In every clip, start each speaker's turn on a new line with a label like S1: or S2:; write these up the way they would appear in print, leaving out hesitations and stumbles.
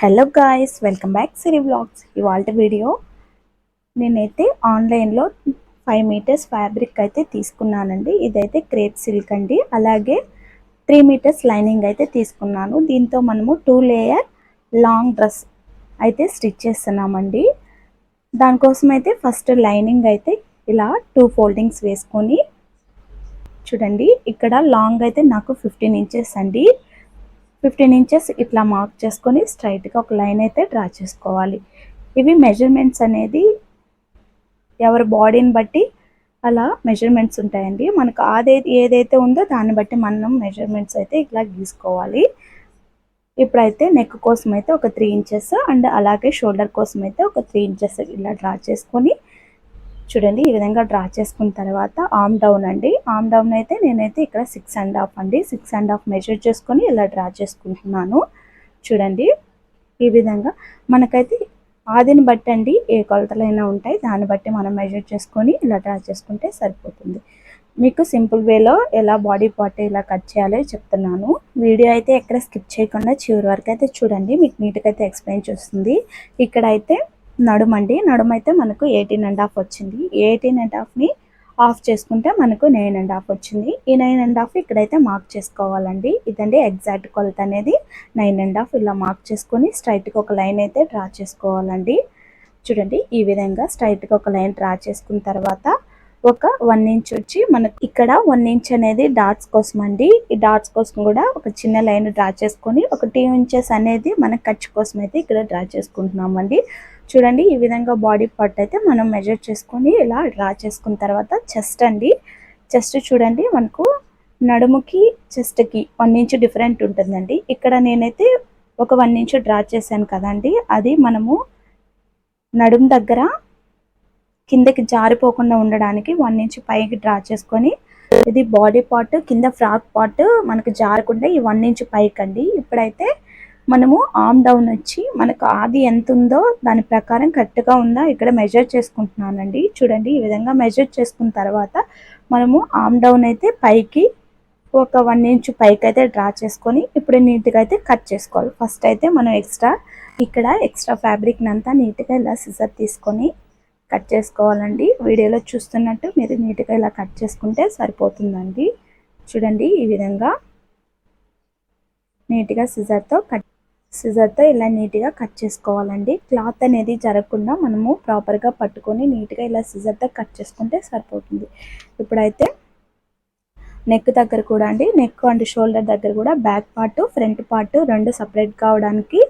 S1: Hello guys, welcome back సిరి blogs. ఇవాళ video నేనైతే ఆన్లైన్లో 5 మీటర్స్ ఫ్యాబ్రిక్ అయితే తీసుకున్నానండి. ఇదైతే క్రేప్ సిల్క్ అండి. అలాగే 3 మీటర్స్ లైనింగ్ అయితే తీసుకున్నాను. దీంతో మనము 2 లేయర్ లాంగ్ డ్రెస్ అయితే స్టిచ్ చేస్తున్నామండి. దానికోసం అయితే ఫస్ట్ లైనింగ్ అయితే ఇలా 2 ఫోల్డింగ్స్ వేసుకొని చూడండి, ఇక్కడ లాంగ్ అయితే నాకు 15 ఇంచెస్ అండి. 15 ఇంచెస్ ఇట్లా మార్క్ చేసుకొని స్ట్రైట్గా ఒక లైన్ అయితే డ్రా చేసుకోవాలి. ఇవి మెజర్మెంట్స్ అనేది ఎవరి బాడీని బట్టి అలా మెజర్మెంట్స్ ఉంటాయండి. మనకు ఏదైతే ఉందో దాన్ని బట్టి మనం మెజర్మెంట్స్ అయితే ఇట్లా గీసుకోవాలి. ఇప్పుడైతే నెక్ కోసం అయితే ఒక 3 ఇంచెస్ అండ్ అలాగే షోల్డర్ కోసం అయితే ఒక 3 ఇంచెస్ ఇలా డ్రా చేసుకొని చూడండి, ఈ విధంగా డ్రా చేసుకున్న తర్వాత ఆర్మ్ డౌన్ అండి. ఆర్మ్ డౌన్ అయితే నేనైతే ఇక్కడ 6.5 అండి. 6.5 మెజర్ చేసుకొని ఇలా డ్రా చేసుకుంటున్నాను. చూడండి, ఈ విధంగా మనకైతే ఆదిని బట్టి అండి ఏ కొలతలైనా ఉంటాయి, దాన్ని బట్టి మనం మెజర్ చేసుకొని ఇలా డ్రా చేసుకుంటే సరిపోతుంది. మీకు సింపుల్ వేలో ఎలా బాడీ పార్ట్ ఇలా కట్ చేయాలో చెప్తున్నాను. వీడియో అయితే ఎక్కడ స్కిప్ చేయకుండా చివరి వరకు అయితే చూడండి, మీకు నీట్గా అయితే ఎక్స్ప్లెయిన్ చేస్తుంది. ఇక్కడైతే నడుమండి, నడుమైతే మనకు 18.5 వచ్చింది. 18.5ని ఆఫ్ చేసుకుంటే మనకు 9.5 వచ్చింది. ఈ 9.5 ఇక్కడైతే మార్క్ చేసుకోవాలండి. ఇదండి ఎగ్జాక్ట్ కొలత అనేది 9.5. ఇలా మార్క్ చేసుకొని స్ట్రైట్గా ఒక లైన్ అయితే డ్రా చేసుకోవాలండి. చూడండి, ఈ విధంగా స్ట్రైట్గా ఒక లైన్ డ్రా చేసుకున్న తర్వాత ఒక 1 ఇంచ్ వచ్చి మనకు ఇక్కడ 1 ఇంచ్ అనేది డాట్స్ కోసం అండి. ఈ డాట్స్ కోసం కూడా ఒక చిన్న లైన్ డ్రా చేసుకొని ఒక 2 ఇంచెస్ అనేది మన ఖర్చు కోసం అయితే ఇక్కడ డ్రా చేసుకుంటున్నామండి. చూడండి, ఈ విధంగా బాడీ పార్ట్ అయితే మనం మెజర్ చేసుకొని ఇలా డ్రా చేసుకున్న తర్వాత చెస్ట్ అండి. చెస్ట్ చూడండి, మనకు నడుముకి చెస్ట్కి 1 ఇంచ్ డిఫరెంట్ ఉంటుందండి. ఇక్కడ నేనైతే ఒక 1 ఇంచ్ డ్రా చేశాను కదండి, అది మనము నడుము దగ్గర కిందకి జారిపోకుండా ఉండడానికి 1 ఇంచ్ పైకి డ్రా చేసుకొని, ఇది బాడీ పార్ట్ కింద ఫ్రాక్ పార్ట్ మనకు జారకుండా ఈ 1 ఇంచ్ పైకి అండి. ఇప్పుడైతే మనము ఆర్మ్ డౌన్ వచ్చి మనకు ఆది ఎంత ఉందో దాని ప్రకారం కరెక్ట్గా ఉందా ఇక్కడ మెజర్ చేసుకుంటున్నానండి. చూడండి, ఈ విధంగా మెజర్ చేసుకున్న తర్వాత మనము ఆర్మ్ డౌన్ అయితే పైకి ఒక 1 ఇంచ్ పైకి అయితే డ్రా చేసుకొని ఇప్పుడు నీట్గా అయితే కట్ చేసుకోవాలి. ఫస్ట్ అయితే మనం ఎక్స్ట్రా ఫ్యాబ్రిక్ అంతా నీట్గా ఇలా సిజర్ తీసుకొని కట్ చేసుకోవాలండి. వీడియోలో చూస్తున్నట్టు మీరు నీట్గా ఇలా కట్ చేసుకుంటే సరిపోతుందండి. చూడండి, ఈ విధంగా నీట్గా సిజర్తో ఇలా నీట్గా కట్ చేసుకోవాలండి. క్లాత్ అనేది జరగకుండా మనము ప్రాపర్గా పట్టుకొని నీట్గా ఇలా సిజర్తో కట్ చేసుకుంటే సరిపోతుంది. ఇప్పుడైతే నెక్ దగ్గర కూడా అండి, నెక్ అండ్ షోల్డర్ దగ్గర కూడా బ్యాక్ పార్ట్ ఫ్రంట్ పార్ట్ రెండు సపరేట్ కావడానికి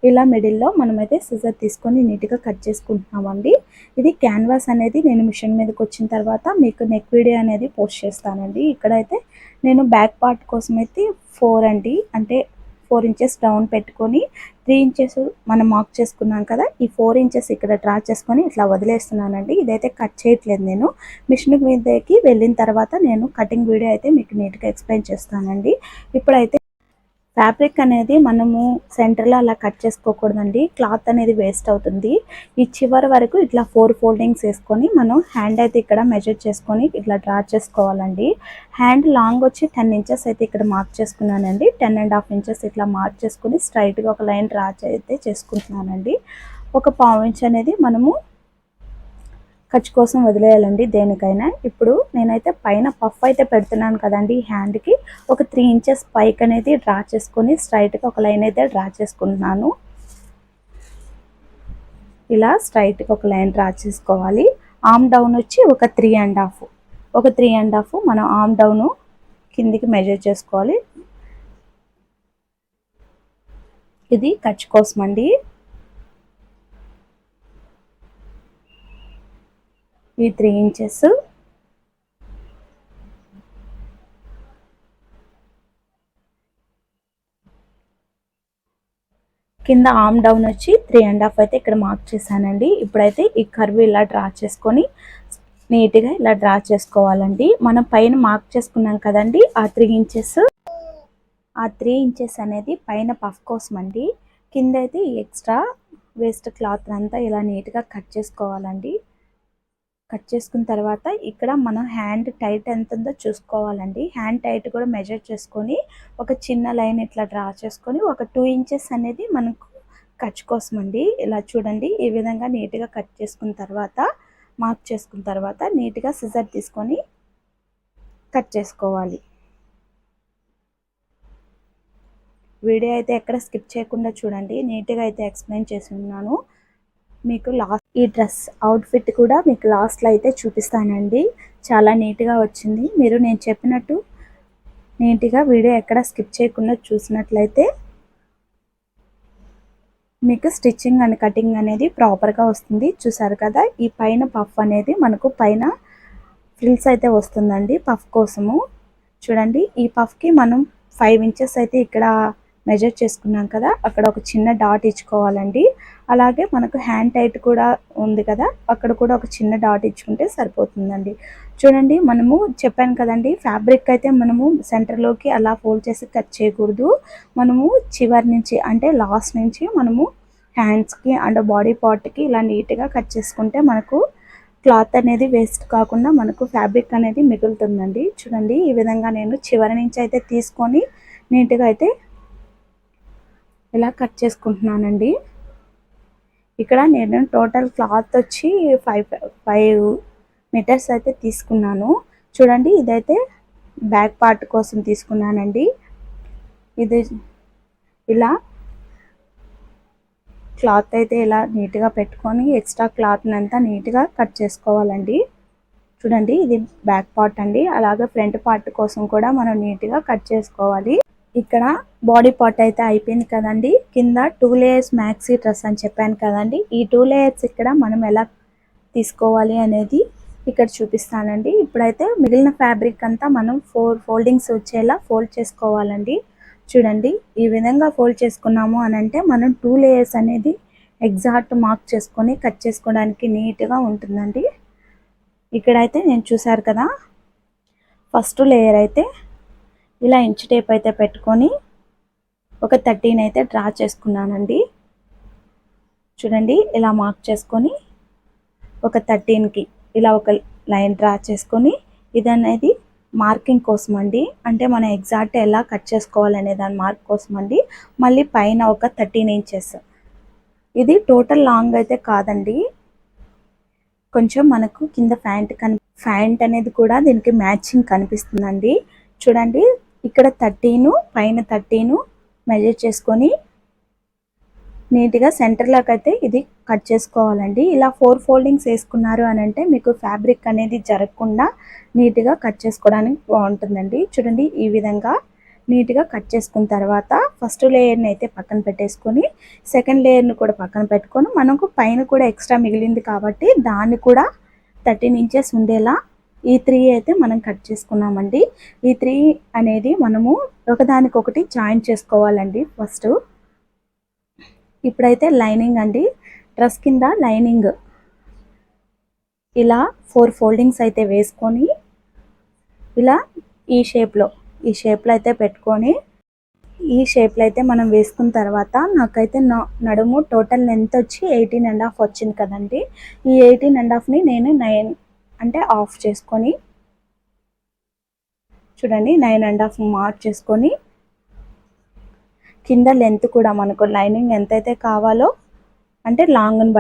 S1: ఇలా మిడిల్లో మనమైతే సిజర్ తీసుకొని నీట్గా కట్ చేసుకుంటున్నామండి. ఇది క్యాన్వాస్ అనేది నేను మిషన్ మీదకి వచ్చిన తర్వాత మీకు నెక్ వీడియో అనేది పోస్ట్ చేస్తానండి. ఇక్కడైతే నేను బ్యాక్ పార్ట్ కోసం అయితే 4 అండి, అంటే 4 ఇంచెస్ డౌన్ పెట్టుకొని 3 ఇంచెస్ మనం మార్క్ చేసుకున్నాం కదా, ఈ 4 ఇంచెస్ ఇక్కడ డ్రా చేసుకొని ఇట్లా వదిలేస్తున్నానండి. ఇదైతే కట్ చేయట్లేదు, నేను మిషన్ మీదకి వెళ్ళిన తర్వాత నేను కటింగ్ వీడియో అయితే మీకు నీట్గా ఎక్స్ప్లెయిన్ చేస్తానండి. ఇప్పుడైతే ఫ్యాబ్రిక్ అనేది మనము సెంటర్లో అలా కట్ చేసుకోకూడదండి, క్లాత్ అనేది వేస్ట్ అవుతుంది. ఈ చివరి వరకు ఇట్లా 4 ఫోల్డింగ్స్ వేసుకొని మనం హ్యాండ్ అయితే ఇక్కడ మెజర్ చేసుకొని ఇట్లా డ్రా చేసుకోవాలండి. హ్యాండ్ లాంగ్ వచ్చి 10 ఇంచెస్ అయితే ఇక్కడ మార్క్ చేసుకున్నానండి. 10.5 ఇంచెస్ ఇట్లా మార్క్ చేసుకుని స్ట్రైట్గా ఒక లైన్ డ్రా అయితే చేసుకుంటున్నానండి. ఒక 1/4 ఇంచ్ అనేది మనము ఖర్చు కోసం వదిలేయాలండి దేనికైనా. ఇప్పుడు నేనైతే పైన పఫ్ అయితే పెడుతున్నాను కదండి, హ్యాండ్కి ఒక 3 ఇంచెస్ పైకి అనేది డ్రా చేసుకొని స్ట్రైట్గా ఒక లైన్ అయితే డ్రా చేసుకుంటున్నాను. ఇలా స్ట్రైట్గా ఒక లైన్ డ్రా చేసుకోవాలి. ఆర్మ్ డౌన్ వచ్చి ఒక 3.5 మనం ఆర్మ్ డౌన్ కిందికి మెజర్ చేసుకోవాలి. ఇది ఖర్చు కోసం అండి. ఈ 3 ఇంచెస్ కింద ఆర్మ్ డౌన్ వచ్చి 3.5 అయితే ఇక్కడ మార్క్ చేశానండి. ఇప్పుడైతే ఈ కర్వ్ ఇలా డ్రా చేసుకొని నీట్గా ఇలా డ్రా చేసుకోవాలండి. మనం పైన మార్క్ చేసుకున్నాం కదండి, ఆ 3 ఇంచెస్ అనేది పైన పఫ్ కోసం అండి. కింద అయితే ఈ ఎక్స్ట్రా వేస్ట్ క్లాత్ అంతా ఇలా నీట్గా కట్ చేసుకోవాలండి. కట్ చేసుకున్న తర్వాత ఇక్కడ మనం హ్యాండ్ టైట్ ఎంత ఉందో చూసుకోవాలండి. హ్యాండ్ టైట్ కూడా మెజర్ చేసుకొని ఒక చిన్న లైన్ ఇట్లా డ్రా చేసుకొని ఒక 2 ఇంచెస్ అనేది మనకు ఖర్చు కోసం అండి. ఇలా చూడండి, ఈ విధంగా నీట్గా కట్ చేసుకున్న తర్వాత, మార్క్ చేసుకున్న తర్వాత నీట్గా సిజర్ తీసుకొని కట్ చేసుకోవాలి. వీడియో అయితే ఎక్కడ స్కిప్ చేయకుండా చూడండి, నీట్గా అయితే ఎక్స్ప్లెయిన్ చేసి ఉన్నాను. మీకు లాస్ట్ ఈ డ్రెస్ అవుట్ఫిట్ కూడా మీకు లాస్ట్లో అయితే చూపిస్తానండి. చాలా నీట్గా వచ్చింది. మీరు నేను చెప్పినట్టు నీట్గా వీడియో ఎక్కడ స్కిప్ చేయకుండా చూసినట్లయితే మీకు స్టిచ్చింగ్ అండ్ కటింగ్ అనేది ప్రాపర్గా వస్తుంది. చూసారు కదా, ఈ పైన పఫ్ అనేది మనకు పైన ఫ్రిల్స్ అయితే వస్తుందండి పఫ్ కోసము. చూడండి, ఈ పఫ్కి మనం 5 ఇంచెస్ అయితే ఇక్కడ మెజర్ చేసుకున్నాం కదా, అక్కడ ఒక చిన్న డాట్ ఇచ్చుకోవాలండి. అలాగే మనకు హ్యాండ్ టైట్ కూడా ఉంది కదా, అక్కడ కూడా ఒక చిన్న డాట్ ఇచ్చుకుంటే సరిపోతుందండి. చూడండి, మనము చెప్పాను కదండి, ఫ్యాబ్రిక్ అయితే మనము సెంటర్లోకి అలా ఫోల్డ్ చేసి కట్ చేయకూడదు. మనము చివరి నుంచి అంటే లాస్ట్ నుంచి మనము హ్యాండ్స్కి అండ్ బాడీ పార్ట్కి ఇలా నీట్గా కట్ చేసుకుంటే మనకు క్లాత్ అనేది వేస్ట్ కాకుండా మనకు ఫ్యాబ్రిక్ అనేది మిగులుతుందండి. చూడండి, ఈ విధంగా నేను చివరి నుంచి అయితే తీసుకొని నీట్గా అయితే ఇలా కట్ చేసుకుంటున్నానండి. ఇక్కడ నేను టోటల్ క్లాత్ వచ్చి 5 మీటర్స్ అయితే తీసుకున్నాను. చూడండి, ఇదైతే బ్యాక్ పార్ట్ కోసం తీసుకున్నానండి. ఇది ఇలా క్లాత్ అయితే ఇలా నీట్గా పెట్టుకొని ఎక్స్ట్రా క్లాత్ని అంతా నీట్గా కట్ చేసుకోవాలండి. చూడండి, ఇది బ్యాక్ పార్ట్ అండి. అలాగే ఫ్రంట్ పార్ట్ కోసం కూడా మనం నీట్గా కట్ చేసుకోవాలి. ఇక్కడ బాడీ పార్ట్ అయితే అయిపోయింది కదండి. కింద 2 లేయర్స్ మ్యాక్సీ డ్రెస్ అని చెప్పాను కదండి, ఈ 2 లేయర్స్ ఇక్కడ మనం ఎలా తీసుకోవాలి అనేది ఇక్కడ చూపిస్తానండి. ఇప్పుడైతే మిగిలిన ఫ్యాబ్రిక్ అంతా మనం 4 ఫోల్డింగ్స్ వచ్చేలా ఫోల్డ్ చేసుకోవాలండి. చూడండి, ఈ విధంగా ఫోల్డ్ చేసుకున్నాము అని అంటే మనం 2 లేయర్స్ అనేది ఎగ్జాక్ట్ మార్క్ చేసుకొని కట్ చేసుకోవడానికి నీట్గా ఉంటుందండి. ఇక్కడైతే నేను చూసారు కదా, ఫస్ట్ లేయర్ అయితే ఇలా ఇంచ్ టేప్ అయితే పెట్టుకొని ఒక 13 అయితే డ్రా చేసుకున్నానండి. చూడండి, ఇలా మార్క్ చేసుకొని ఒక 13కి ఇలా ఒక లైన్ డ్రా చేసుకొని ఇది అనేది మార్కింగ్ కోసం అండి. అంటే మనం ఎగ్జాక్ట్ ఎలా కట్ చేసుకోవాలనే దాని మార్క్ కోసం అండి. మళ్ళీ పైన ఒక 13 ఇంచెస్. ఇది టోటల్ లాంగ్ అయితే కాదండి, కొంచెం మనకు కింద ఫ్యాంట్ అనేది కూడా దీనికి మ్యాచింగ్ కనిపిస్తుందండి. చూడండి, ఇక్కడ 13 పైన 13 మెజర్ చేసుకొని నీట్గా సెంటర్లోకి అయితే ఇది కట్ చేసుకోవాలండి. ఇలా 4 ఫోల్డింగ్స్ వేసుకున్నారు అని అంటే మీకు ఫ్యాబ్రిక్ అనేది జరగకుండా నీట్గా కట్ చేసుకోవడానికి బాగుంటుందండి. చూడండి, ఈ విధంగా నీట్గా కట్ చేసుకున్న తర్వాత ఫస్ట్ లేయర్ని అయితే పక్కన పెట్టేసుకొని సెకండ్ లేయర్ని కూడా పక్కన పెట్టుకొని మనకు పైన కూడా ఎక్స్ట్రా మిగిలింది కాబట్టి దాన్ని కూడా 13 ఇంచెస్ ఉండేలా ఈ 3 అయితే మనం కట్ చేసుకున్నామండి. ఈ 3 అనేది మనము ఒకదానికొకటి జాయిన్ చేసుకోవాలండి ఫస్ట్. ఇప్పుడైతే లైనింగ్ అండి, డ్రెస్ కింద లైనింగ్ ఇలా 4 ఫోల్డింగ్స్ అయితే వేసుకొని ఇలా ఈ షేప్లో అయితే పెట్టుకొని ఈ షేప్లో అయితే మనం వేసుకున్న తర్వాత నాకైతే నడుము టోటల్ లెంత్ వచ్చి 18.5 వచ్చింది కదండి. ఈ 18.5ని నేను 9 అంటే ఆఫ్ చేసుకొని చూడండి 9.5 మార్క్ చేసుకొని కింద లెంత్ కూడా మనకు లైనింగ్ ఎంతైతే కావాలో అంటే లాంగ్ని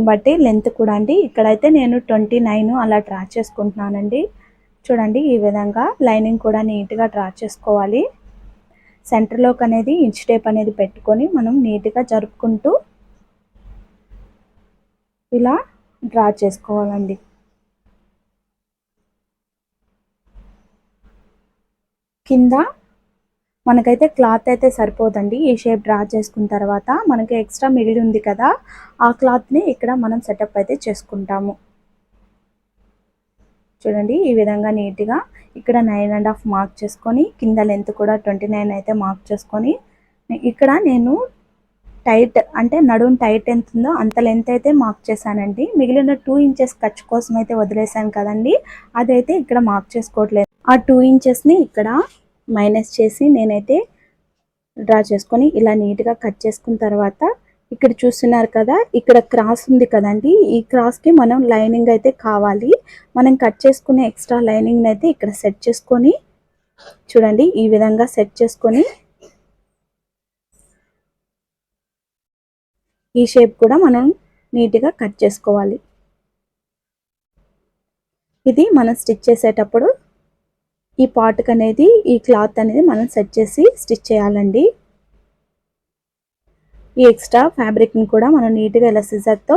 S1: బట్టి లెంత్ కూడా అండి. ఇక్కడైతే నేను 29 అలా డ్రా చేసుకుంటున్నానండి. చూడండి, ఈ విధంగా లైనింగ్ కూడా నీట్గా డ్రా చేసుకోవాలి. సెంటర్లోకి అనేది ఇంచ్ టేప్ అనేది పెట్టుకొని మనం నీట్గా జరుపుకుంటూ ఇలా డ్రా చేసుకోవాలండి. కింద మనకైతే క్లాత్ అయితే సరిపోదండి. ఈ షేప్ డ్రా చేసుకున్న తర్వాత మనకి ఎక్స్ట్రా మిగిలి ఉంది కదా, ఆ క్లాత్ని ఇక్కడ మనం సెటప్ అయితే చేసుకుంటాము. చూడండి, ఈ విధంగా నీట్గా ఇక్కడ 9.5 మార్క్ చేసుకొని కింద లెంత్ కూడా 29 అయితే మార్క్ చేసుకొని ఇక్కడ నేను టైట్ అంటే నడుం టైట్ ఎంత ఉందో అంత లెంత్ అయితే మార్క్ చేశానండి. మిగిలిన 2 ఇంచెస్ ఖర్చు కోసం అయితే వదిలేసాను కదండి, అదైతే ఇక్కడ మార్క్ చేసుకోవట్లేదు. ఆ 2 ఇంచెస్ని ఇక్కడ మైనస్ చేసి నేనైతే డ్రా చేసుకొని ఇలా నీట్గా కట్ చేసుకున్న తర్వాత ఇక్కడ చూస్తున్నారు కదా, ఇక్కడ క్రాస్ ఉంది కదండి, ఈ క్రాస్కి మనం లైనింగ్ అయితే కావాలి. మనం కట్ చేసుకునే ఎక్స్ట్రా లైనింగ్ అయితే ఇక్కడ సెట్ చేసుకొని చూడండి, ఈ విధంగా సెట్ చేసుకొని ఈ షేప్ కూడా మనం నీట్గా కట్ చేసుకోవాలి. ఇది మనం స్టిచ్ చేసేటప్పుడు ఈ పార్ట్కి అనేది ఈ క్లాత్ అనేది మనం సెట్ చేసి స్టిచ్ చేయాలండి. ఈ ఎక్స్ట్రా ఫ్యాబ్రిక్ని కూడా మనం నీట్గా ఇలా సిజర్తో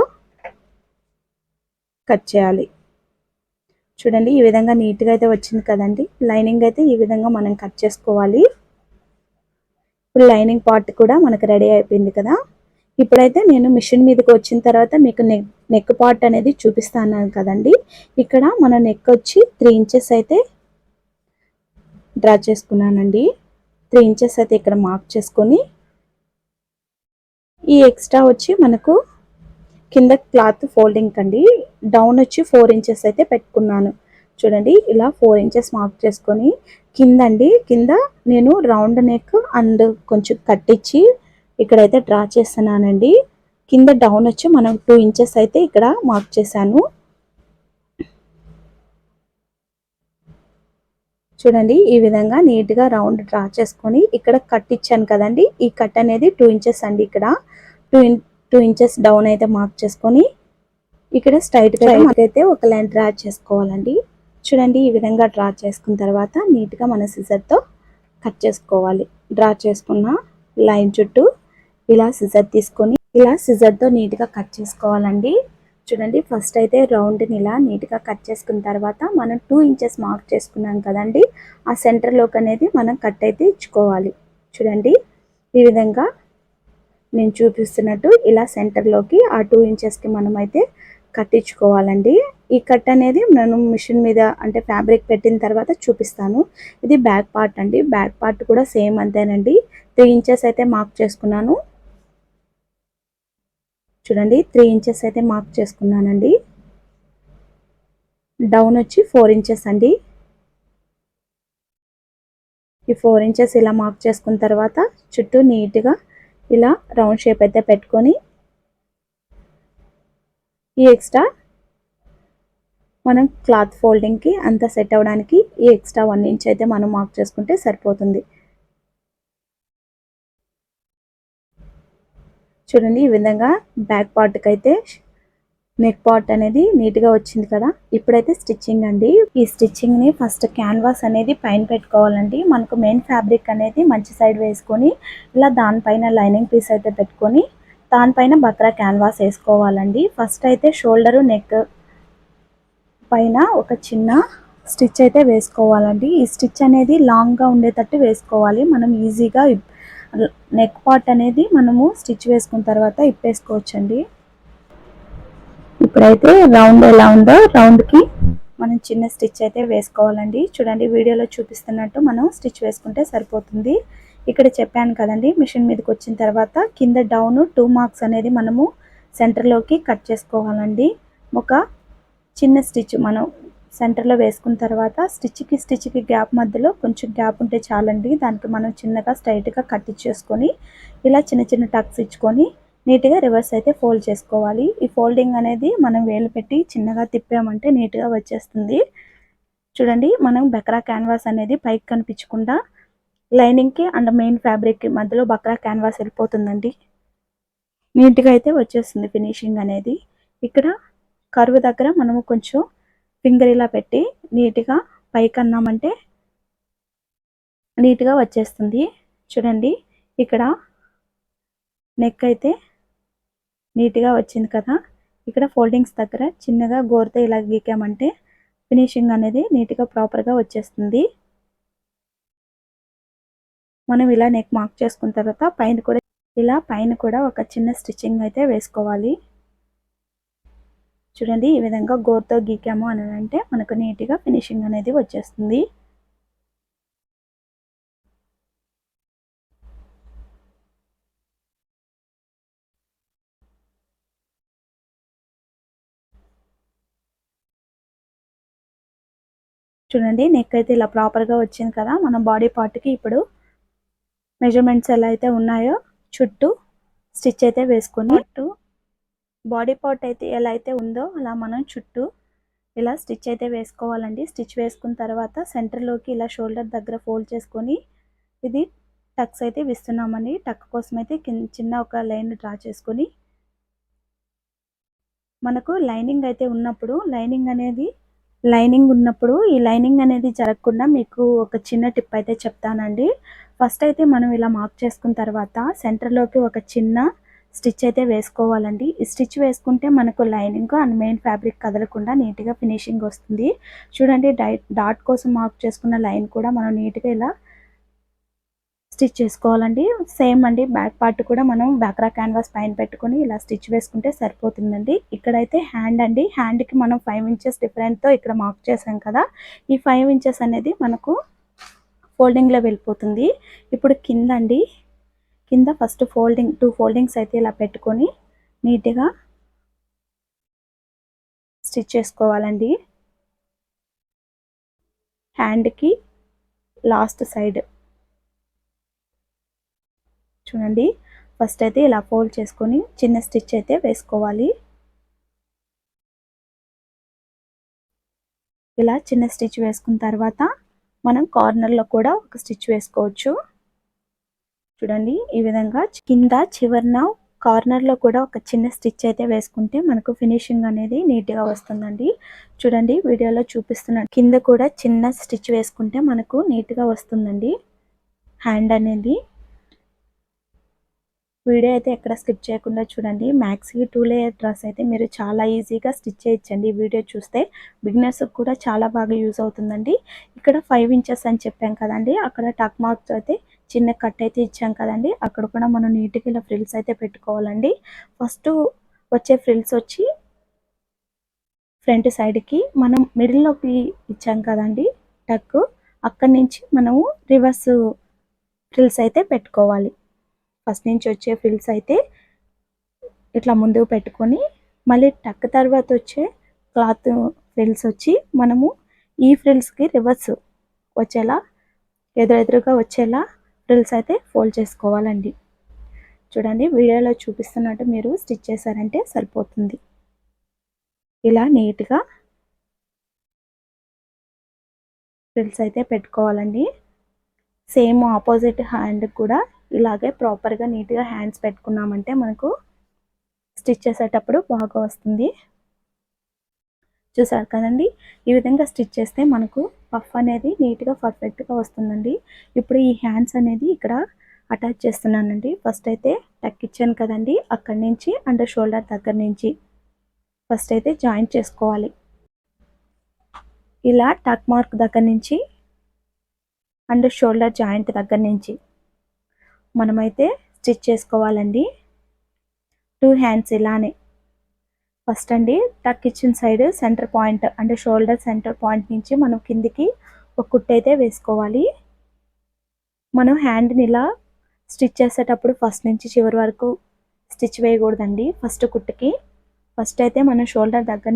S1: కట్ చేయాలి. చూడండి ఈ విధంగా నీట్గా అయితే వచ్చింది కదండి. లైనింగ్ అయితే ఈ విధంగా మనం కట్ చేసుకోవాలి. ఇప్పుడు లైనింగ్ పార్ట్ కూడా మనకు రెడీ అయిపోయింది కదా. ఇప్పుడైతే నేను మిషన్ మీదకి వచ్చిన తర్వాత మీకు నెక్ పార్ట్ అనేది చూపిస్తాను కదండి. ఇక్కడ మన నెక్ వచ్చి 3 ఇంచెస్ అయితే డ్రా చేసుకున్నానండి. 3 ఇంచెస్ అయితే ఇక్కడ మార్క్ చేసుకొని ఈ ఎక్స్ట్రా వచ్చి మనకు కింద క్లాత్ ఫోల్డింగ్ అండి డౌన్ వచ్చి 4 ఇంచెస్ అయితే పెట్టుకున్నాను. చూడండి ఇలా 4 ఇంచెస్ మార్క్ చేసుకొని కింద నేను రౌండ్ నెక్ అండ్ కొంచెం కట్టించి ఇక్కడైతే డ్రా చేస్తున్నానండి. కింద డౌన్ వచ్చి మనం 2 ఇంచెస్ అయితే ఇక్కడ మార్క్ చేశాను. చూడండి ఈ విధంగా నీట్గా రౌండ్ డ్రా చేసుకొని ఇక్కడ కట్ ఇచ్చాను కదండి. ఈ కట్ అనేది 2 ఇంచెస్ అండి. ఇక్కడ 2 ఇంచెస్ డౌన్ అయితే మార్క్ చేసుకొని ఇక్కడ స్ట్రైట్గా అయితే ఒక లైన్ డ్రా చేసుకోవాలండి. చూడండి ఈ విధంగా డ్రా చేసుకున్న తర్వాత నీట్గా మన సిజర్తో కట్ చేసుకోవాలి. డ్రా చేసుకున్న లైన్ చుట్టూ ఇలా సిజర్ తీసుకొని ఇలా సిజర్తో నీట్గా కట్ చేసుకోవాలండి. చూడండి ఫస్ట్ అయితే రౌండ్ని ఇలా నీట్గా కట్ చేసుకున్న తర్వాత మనం 2 ఇంచెస్ మార్క్ చేసుకున్నాం కదండి. ఆ సెంటర్లోకి అనేది మనం కట్ అయితే ఇచ్చుకోవాలి. చూడండి ఈ విధంగా నేను చూపిస్తున్నట్టు ఇలా సెంటర్లోకి ఆ 2 ఇంచెస్కి మనం అయితే కట్టించుకోవాలండి. ఈ కట్ అనేది నేను మిషన్ మీద అంటే ఫ్యాబ్రిక్ పెట్టిన తర్వాత చూపిస్తాను. ఇది బ్యాక్ పార్ట్ అండి. బ్యాక్ పార్ట్ కూడా సేమ్ అంతేనండి. 3 ఇంచెస్ అయితే మార్క్ చేసుకున్నాను. చూడండి 3 ఇంచెస్ అయితే మార్క్ చేసుకున్నానండి. డౌన్ వచ్చి 4 ఇంచెస్ అండి. ఈ 4 ఇంచెస్ ఇలా మార్క్ చేసుకున్న తర్వాత చుట్టూ నీట్గా ఇలా రౌండ్ షేప్ అయితే పెట్టుకొని ఈ ఎక్స్ట్రా మనం క్లాత్ ఫోల్డింగ్కి అంతా సెట్ అవ్వడానికి ఈ ఎక్స్ట్రా 1 ఇంచ్ అయితే మనం మార్క్ చేసుకుంటే సరిపోతుంది. చూడండి ఈ విధంగా బ్యాక్ పార్ట్కి అయితే నెక్ పార్ట్ అనేది నీట్గా వచ్చింది కదా. ఇప్పుడైతే స్టిచ్చింగ్ అండి. ఈ స్టిచ్చింగ్ని ఫస్ట్ క్యాన్వాస్ అనేది పైన పెట్టుకోవాలండి. మనకు మెయిన్ ఫ్యాబ్రిక్ అనేది మంచి సైడ్ వేసుకొని ఇలా దానిపైన లైనింగ్ పీస్ అయితే పెట్టుకొని దానిపైన బక్రా క్యాన్వాస్ వేసుకోవాలండి. ఫస్ట్ అయితే షోల్డరు నెక్ పైన ఒక చిన్న స్టిచ్ అయితే వేసుకోవాలండి. ఈ స్టిచ్ అనేది లాంగ్గా ఉండేటట్టు వేసుకోవాలి. మనం ఈజీగా నెక్ పార్ట్ అనేది మనము స్టిచ్ వేసుకున్న తర్వాత ఇప్పేసుకోవచ్చండి. ఇప్పుడైతే రౌండ్ ఎలా ఉందో రౌండ్కి మనం చిన్న స్టిచ్ అయితే వేసుకోవాలండి. చూడండి వీడియోలో చూపిస్తున్నట్టు మనం స్టిచ్ వేసుకుంటే సరిపోతుంది. ఇక్కడ చెప్పాను కదండి మిషన్ మీదకి వచ్చిన తర్వాత కింద డౌన్ 2 మార్క్స్ అనేది మనము సెంటర్లోకి కట్ చేసుకోవాలండి. ఒక చిన్న స్టిచ్ మనం సెంటర్లో వేసుకున్న తర్వాత స్టిచ్కి గ్యాప్ మధ్యలో కొంచెం గ్యాప్ ఉంటే చాలండి. దానికి మనం చిన్నగా స్ట్రైట్గా కట్ ఇచ్చేసుకొని ఇలా చిన్న టక్స్ ఇచ్చుకొని నీట్గా రివర్స్ అయితే ఫోల్డ్ చేసుకోవాలి. ఈ ఫోల్డింగ్ అనేది మనం వేలు పెట్టి చిన్నగా తిప్పామంటే నీట్గా వచ్చేస్తుంది. చూడండి మనం బక్రా క్యాన్వాస్ అనేది పైకి కనిపించకుండా లైనింగ్కి అండ్ మెయిన్ ఫ్యాబ్రిక్కి మధ్యలో బక్రా క్యాన్వాస్ వెళ్ళిపోతుందండి. నీట్గా అయితే వచ్చేస్తుంది ఫినిషింగ్ అనేది. ఇక్కడ కర్వ్ దగ్గర మనము కొంచెం ఫింగర్ ఇలా పెట్టి నీట్గా పైకి అన్నామంటే నీట్గా వచ్చేస్తుంది. చూడండి ఇక్కడ నెక్ అయితే నీట్గా వచ్చింది కదా. ఇక్కడ ఫోల్డింగ్స్ దగ్గర చిన్నగా గోరుతో ఇలా గీకామంటే ఫినిషింగ్ అనేది నీట్గా ప్రాపర్గా వచ్చేస్తుంది. మనం ఇలా నెక్ మార్క్ చేసుకున్న తర్వాత పైన కూడా ఒక చిన్న స్టిచ్చింగ్ అయితే వేసుకోవాలి. చూడండి ఈ విధంగా గోరుతో గీకాము అని అంటే మనకు నీట్గా ఫినిషింగ్ అనేది వచ్చేస్తుంది. చూడండి నెక్ అయితే ఇలా ప్రాపర్గా వచ్చింది కదా. మనం బాడీ పార్ట్కి ఇప్పుడు మెజర్మెంట్స్ ఎలా అయితే ఉన్నాయో చుట్టూ స్టిచ్ అయితే వేసుకొని బాడీ పార్ట్ అయితే ఎలా అయితే ఉందో అలా మనం చుట్టూ ఇలా స్టిచ్ అయితే వేసుకోవాలండి. స్టిచ్ వేసుకున్న తర్వాత సెంటర్లోకి ఇలా షోల్డర్ దగ్గర ఫోల్డ్ చేసుకొని ఇది టక్స్ అయితే విస్తున్నామండి. టక్ కోసం అయితే చిన్న ఒక లైన్ డ్రా చేసుకొని మనకు లైనింగ్ అయితే ఉన్నప్పుడు ఈ లైనింగ్ అనేది జరగకుండా మీకు ఒక చిన్న టిప్ అయితే చెప్తానండి. ఫస్ట్ అయితే మనం ఇలా మార్క్ చేసుకున్న తర్వాత సెంటర్‌లోకి ఒక చిన్న స్టిచ్ అయితే వేసుకోవాలండి. ఈ స్టిచ్ వేసుకుంటే మనకు లైనింగ్ అండ్ మెయిన్ ఫ్యాబ్రిక్ కదలకుండా నీట్‌గా ఫినిషింగ్ వస్తుంది. చూడండి డాట్ కోసం మార్క్ చేసుకున్న లైన్ కూడా మనం నీట్‌గా ఇలా స్టిచ్ చేసుకోవాలండి. సేమ్ అండి బ్యాక్ పార్ట్ కూడా మనం బ్యాక్రా క్యాన్వాస్ పైన పెట్టుకొని ఇలా స్టిచ్ వేసుకుంటే సరిపోతుందండి. ఇక్కడైతే హ్యాండ్ అండి. హ్యాండ్‌కి మనం 5 ఇంచెస్ డిఫరెంట్‌తో ఇక్కడ మార్క్ చేసాం కదా! ఈ 5 ఇంచెస్ అనేది మనకు ఫోల్డింగ్‌లో వెళ్ళిపోతుంది. ఇప్పుడు కింద అండి. కింద ఫస్ట్ 2 ఫోల్డింగ్స్ అయితే ఇలా పెట్టుకొని నీట్‌గా స్టిచ్ చేసుకోవాలండి. హ్యాండ్‌కి లాస్ట్ సైడ్ చూడండి. ఫస్ట్ అయితే ఇలా ఫోల్డ్ చేసుకొని చిన్న స్టిచ్ అయితే వేసుకోవాలి. ఇలా చిన్న స్టిచ్ వేసుకున్న తర్వాత మనం కార్నర్‌లో కూడా ఒక స్టిచ్ వేసుకోవచ్చు. చూడండి ఈ విధంగా కింద చివరన కార్నర్‌లో కూడా ఒక చిన్న స్టిచ్ అయితే వేసుకుంటే మనకు ఫినిషింగ్ అనేది నీట్‌గా వస్తుందండి. చూడండి వీడియోలో చూపిస్తున్న కింద కూడా చిన్న స్టిచ్ వేసుకుంటే మనకు నీట్‌గా వస్తుందండి హ్యాండ్ అనేది. వీడియో అయితే ఎక్కడ స్కిప్ చేయకుండా చూడండి. మ్యాక్సీ 2 లేయర్ డ్రెస్ అయితే మీరు చాలా ఈజీగా స్టిచ్ చేయొచ్చండి. వీడియో చూస్తే బిగినర్స్‌కి కూడా చాలా బాగా యూజ్ అవుతుందండి. ఇక్కడ 5 ఇంచెస్ అని చెప్పాం కదండీ! అక్కడ టక్ మార్క్స్ అయితే చిన్న కట్ అయితే ఇచ్చాం కదండీ! అక్కడ కూడా మనం నీట్‌గా ఇలా ఫ్రిల్స్ అయితే పెట్టుకోవాలండి. ఫస్ట్ వచ్చే ఫ్రిల్స్ వచ్చి ఫ్రంట్ సైడ్‌కి మనం మిడిల్‌లోకి ఇచ్చాం కదండీ! టక్ అక్కడి నుంచి మనము రివర్స్ ఫ్రిల్స్ అయితే పెట్టుకోవాలి. ఫస్ట్ నుంచి వచ్చే ఫ్రిల్స్ అయితే ఇట్లా ముందుకు పెట్టుకొని మళ్ళీ టక్ తర్వాత వచ్చే క్లాత్ ఫ్రిల్స్ వచ్చి మనము ఈ ఫ్రిల్స్కి రివర్స్ వచ్చేలా ఎదురుగా వచ్చేలా ఫ్రిల్స్ అయితే ఫోల్డ్ చేసుకోవాలండి. చూడండి వీడియోలో చూపిస్తున్నట్టు మీరు స్టిచ్ చేశారంటే సరిపోతుంది. ఇలా నీట్‌గా ఫ్రిల్స్ అయితే పెట్టుకోవాలండి. సేమ్ ఆపోజిట్ హ్యాండ్ కూడా ఇలాగే ప్రాపర్‌గా నీట్‌గా హ్యాండ్స్ పెట్టుకున్నామంటే మనకు స్టిచ్ చేసేటప్పుడు బాగా వస్తుంది. చూసారు కదండి! ఈ విధంగా స్టిచ్ చేస్తే మనకు పఫ్ అనేది నీట్‌గా పర్ఫెక్ట్‌గా వస్తుందండి. ఇప్పుడు ఈ హ్యాండ్స్ అనేది ఇక్కడ అటాచ్ చేస్తున్నానండి. ఫస్ట్ అయితే టక్ ఇచ్చాను కదండీ! అక్కడి నుంచి అండ్ షోల్డర్ దగ్గర నుంచి ఫస్ట్ అయితే జాయింట్ చేసుకోవాలి. ఇలా టక్ మార్క్ దగ్గర నుంచి అండ్ షోల్డర్ జాయింట్ దగ్గర నుంచి మనమైతే స్టిచ్ చేసుకోవాలండి. 2 హ్యాండ్స్ ఇలానే ఫస్ట్ అండి టక్ ఇచ్చిన సైడ్ సెంటర్ పాయింట్ అంటే షోల్డర్ సెంటర్ పాయింట్ నుంచి మనం కిందికి ఒక కుట్టు అయితే వేసుకోవాలి. మనం హ్యాండ్ని ఇలా స్టిచ్ చేసేటప్పుడు ఫస్ట్ నుంచి చివరి వరకు స్టిచ్ వేయకూడదండి. ఫస్ట్ కుట్టుకి ఫస్ట్ అయితే మనం షోల్డర్ దగ్గర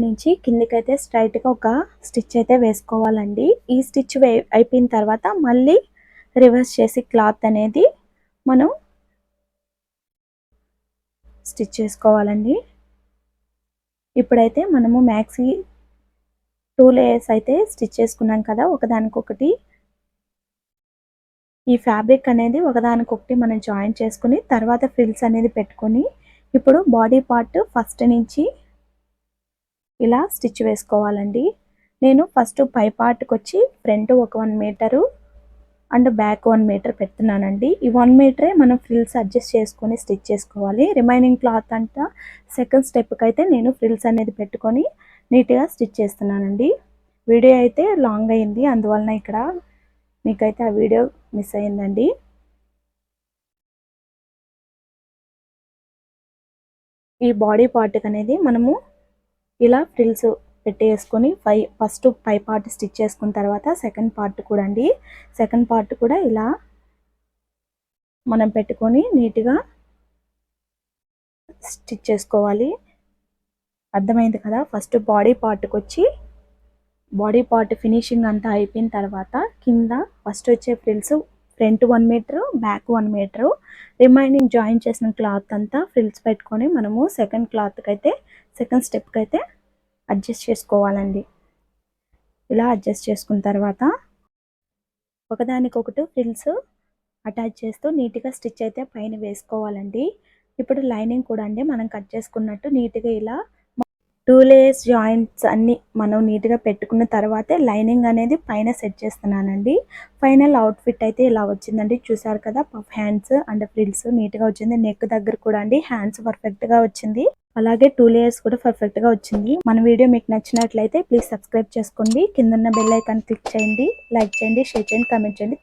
S1: నుంచి కిందికైతే స్ట్రైట్గా ఒక స్టిచ్ అయితే వేసుకోవాలండి. ఈ స్టిచ్ అయిపోయిన తర్వాత మళ్ళీ రివర్స్ చేసి క్లాత్ అనేది మనం స్టిచ్ చేసుకోవాలండి. ఇప్పుడైతే మనము మ్యాక్సీ 2 లేయర్స్ అయితే స్టిచ్ చేసుకున్నాం కదా ఒకదానికొకటి. ఈ ఫ్యాబ్రిక్ అనేది ఒకదానికొకటి మనం జాయిన్ చేసుకుని తర్వాత ఫ్రిల్స్ అనేది పెట్టుకొని ఇప్పుడు బాడీ పార్ట్ ఫస్ట్ నుంచి ఇలా స్టిచ్ వేసుకోవాలండి. నేను ఫస్ట్ పై పార్ట్‌కి వచ్చి ఫ్రంట్ ఒక 1 మీటరు అండ్ బ్యాక్ 1 మీటర్ పెడుతున్నానండి. ఈ 1 మీటరే మనం ఫ్రిల్స్ అడ్జస్ట్ చేసుకొని స్టిచ్ చేసుకోవాలి. రిమైనింగ్ క్లాత్ అంతా సెకండ్ స్టెప్‌కి అయితే నేను ఫ్రిల్స్ అనేది పెట్టుకొని నీట్‌గా స్టిచ్ చేస్తున్నానండి. వీడియో అయితే లాంగ్ అయింది. అందువలన ఇక్కడ మీకైతే ఆ వీడియో మిస్ అయిందండి. ఈ బాడీ పార్ట్‌కి అనేది మనము ఇలా ఫ్రిల్స్ పెట్టేసుకొని ఫస్ట్ పై పార్ట్ స్టిచ్ చేసుకున్న తర్వాత సెకండ్ పార్ట్ కూడా అండి. సెకండ్ పార్ట్ కూడా ఇలా మనం పెట్టుకొని నీట్‌గా స్టిచ్ చేసుకోవాలి. అర్థమైంది కదా! ఫస్ట్ బాడీ పార్ట్‌కి వచ్చి బాడీ పార్ట్ ఫినిషింగ్ అంతా అయిపోయిన తర్వాత కింద ఫస్ట్ వచ్చే frills front 1 metre back 1 metre remaining join చేసిన క్లాత్ అంతా ఫ్రిల్స్ పెట్టుకొని మనము సెకండ్ స్టెప్‌కి అయితే అడ్జస్ట్ చేసుకోవాలండి. ఇలా అడ్జస్ట్ చేసుకున్న తర్వాత ఒకదానికొకటి ఫ్రిల్స్ అటాచ్ చేస్తూ నీట్‌గా స్టిచ్ అయితే పైన వేసుకోవాలండి. ఇప్పుడు లైనింగ్ కూడా అండి మనం కట్ చేసుకున్నట్టు నీట్గా ఇలా 2 లేయర్స్ జాయింట్స్ అన్నీ మనం నీట్గా పెట్టుకున్న తర్వాతే లైనింగ్ అనేది పైన సెట్ చేస్తున్నానండి. ఫైనల్ అవుట్ఫిట్ అయితే ఇలా వచ్చిందండి. చూసారు కదా, పఫ్ హ్యాండ్స్ అండ్ ఫ్రిల్స్ నీట్గా వచ్చింది. నెక్ దగ్గర కూడా అండి హ్యాండ్స్ పర్ఫెక్ట్గా వచ్చింది. అలాగే 2 లేయర్స్ కూడా పర్ఫెక్ట్గా వచ్చింది. మన వీడియో మీకు నచ్చినట్లయితే ప్లీజ్ సబ్స్క్రైబ్ చేసుకోండి. కింద ఉన్న బెల్ ఐకాన్ క్లిక్ చేయండి. లైక్ చేయండి, షేర్ చేయండి, కామెంట్ చేయండి.